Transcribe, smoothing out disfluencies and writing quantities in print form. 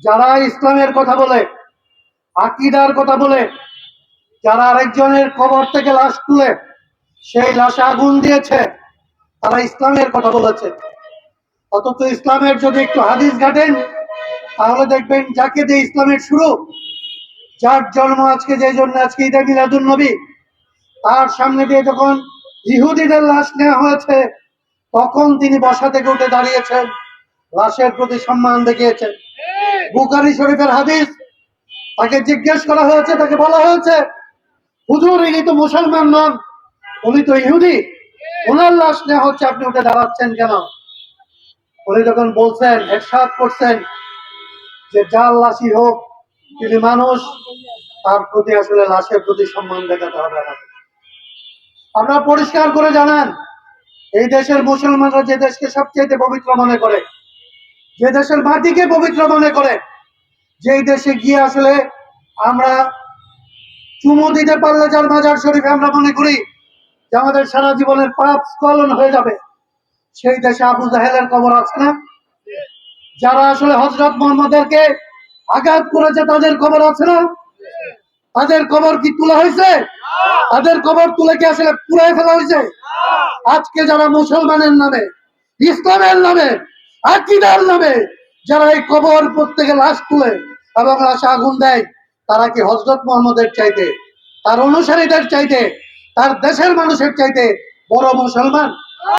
যারা ইসলামের কথা বলে, আকীদার কথা বলে, যারা আরেকজনের কবর থেকে লাশ তুলে সেই লাশে আগুন দিয়েছে, তারা ইসলামের কথা বলেছে। অথচ ইসলামের যদি একটু হাদিস ঘাটেন তাহলে দেখবেন যাকে দিয়ে ইসলামের শুরু, যার জন্ম আজকে, যে জন্য আজকে ঈদে মিলাদুন নবী, তার সামনে দিয়ে যখন ইহুদিদের লাশ নেওয়া হয়েছে তখন তিনি বসা থেকে উঠে দাঁড়িয়েছেন, লাশের প্রতি সম্মান দেখিয়েছেন। বুখারী শরীফের হাদিস, তাকে জিজ্ঞেস করা হয়েছে, তাকে বলা হয়েছে, হুজুর ইনি তো মুসলমান নন, উনি তো ইহুদি, ওনার লাশ নেওয়া হচ্ছে, আপনি উঠে দাঁড়াচ্ছেন কেন? উনি যখন বলছেন, ইরশাদ করছেন যে যার লাশই হোক তিনি মানুষ, তার প্রতি আসলে লাশের প্রতি সম্মান দেখাতে হবে আমাদের। আপনারা পরিষ্কার করে জানান, এই দেশের মুসলমানরা যে দেশকে সবচেয়ে পবিত্র মনে করে, যে দেশের মাটিকে পবিত্র মনে করে, যেই দেশে গিয়ে আসলে আমরা চুমু দিতে পারলে যার মাজার শরীফে আমরা মনে করি যে আমাদের সারা জীবনের পাপ স্খলন হয়ে যাবে, সেই দেশে আবু জাহেলের কবর আছে না? যারা আসলে হযরত মুহাম্মদকে আঘাত করেছে তাদের কবর আছে না? তাদের কবর কি তোলা হয়েছে? তাদের কবর তুলে কি আসলে পুড়াই ফেলা হয়েছে? আজকে যারা মুসলমানের নামে, ইসলামের নামে, আকীদার নামে যারা এই কবর প্রত্যেকে লাশ তুলে এবং লাশে আগুন দেয়, তারা কি হযরত মুহাম্মদের চাইতে, তার অনুসারীদের চাইতে, তার দেশের মানুষের চাইতে বড় মুসলমান?